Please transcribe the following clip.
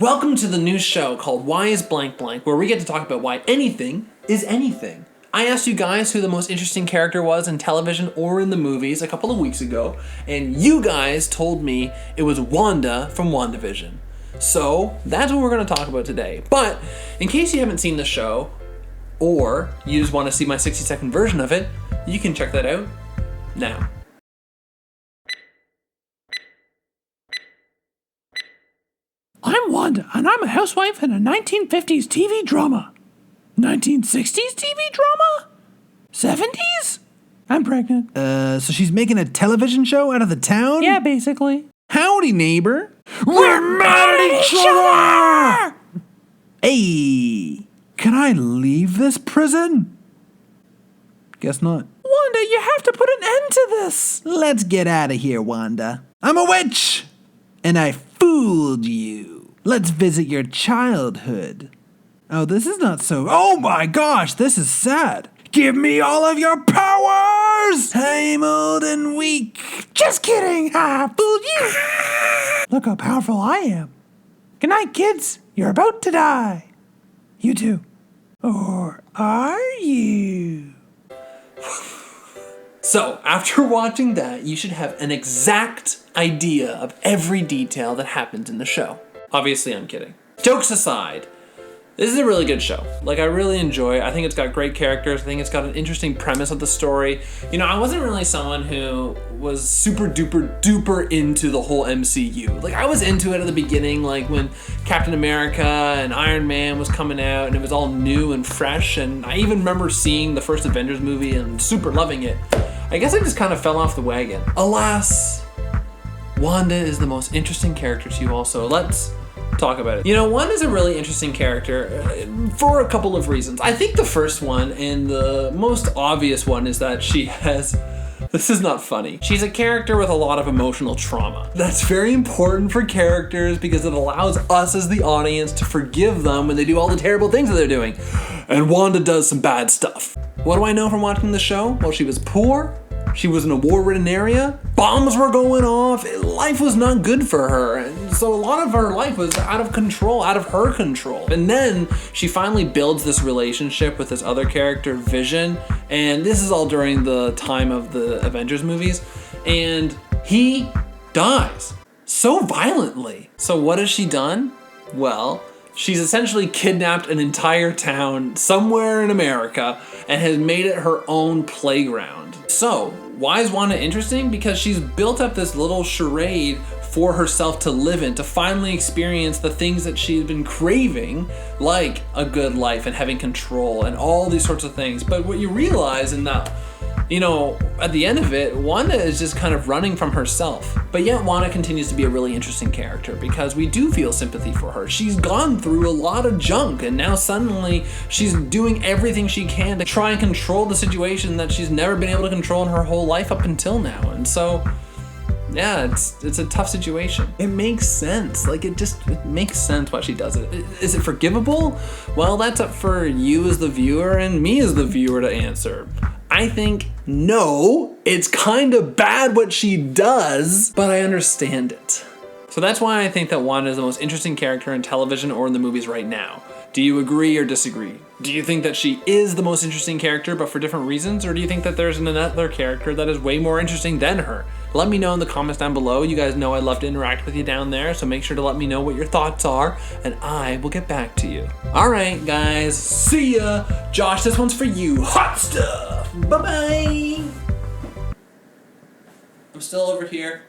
Welcome to the new show called Why is Blank Blank, where we get to talk about why anything is anything. I asked you guys who the most interesting character was in television or in the movies a couple of weeks ago, and you guys told me it was Wanda from WandaVision. So that's what we're going to talk about today. But in case you haven't seen the show, or you just want to see my 60-second version of it, you can check that out now. I'm Wanda, and I'm a housewife in a 1950s TV drama. 1960s TV drama? 70s? I'm pregnant. So she's making a television show out of the town? Yeah, basically. Howdy, neighbor. We're mad at each other! Hey, can I leave this prison? Guess not. Wanda, you have to put an end to this. Let's get out of here, Wanda. I'm a witch, and I fooled you. Let's visit your childhood. Oh, this is not so... Oh my gosh, this is sad. Give me all of your powers! I'm old and weak. Just kidding. I fooled you. Look how powerful I am. Good night, kids. You're about to die. You too. Or are you? So, after watching that, you should have an exact idea of every detail that happens in the show. Obviously, I'm kidding. Jokes aside, this is a really good show. Like, I really enjoy it. I think it's got great characters. I think it's got an interesting premise of the story. You know, I wasn't really someone who was super duper into the whole MCU. Like, I was into it at the beginning, like when Captain America and Iron Man was coming out and it was all new and fresh. And I even remember seeing the first Avengers movie and super loving it. I guess I just kind of fell off the wagon. Alas, Wanda is the most interesting character to you also. Let's talk about it. You know, Wanda's a really interesting character for a couple of reasons. I think the first one and the most obvious one is that she has... This is not funny. She's a character with a lot of emotional trauma. That's very important for characters because it allows us as the audience to forgive them when they do all the terrible things that they're doing. And Wanda does some bad stuff. What do I know from watching the show? Well, she was poor. She was in a war-ridden area. Bombs were going off. Life was not good for her. And so a lot of her life was out of control, out of her control. And then she finally builds this relationship with this other character, Vision. And this is all during the time of the Avengers movies. And he dies so violently. So what has she done? Well, she's essentially kidnapped an entire town somewhere in America and has made it her own playground. So, why is Wanda interesting? Because she's built up this little charade for herself to live in, to finally experience the things that she's been craving, like a good life and having control and all these sorts of things. But what you realize in that, you know, at the end of it, Wanda is just kind of running from herself. But yet Wanda continues to be a really interesting character because we do feel sympathy for her. She's gone through a lot of junk and now suddenly she's doing everything she can to try and control the situation that she's never been able to control in her whole life up until now. And so, yeah, it's a tough situation. It makes sense. Like, it makes sense why she does it. Is it forgivable? Well, that's up for you as the viewer and me as the viewer to answer. I think, no, it's kind of bad what she does, but I understand it. So that's why I think that Wanda is the most interesting character in television or in the movies right now. Do you agree or disagree? Do you think that she is the most interesting character, but for different reasons? Or do you think that there's another character that is way more interesting than her? Let me know in the comments down below. You guys know I love to interact with you down there, so make sure to let me know what your thoughts are, and I will get back to you. All right, guys, see ya. Josh, this one's for you. Hot stuff. Bye-bye. I'm still over here.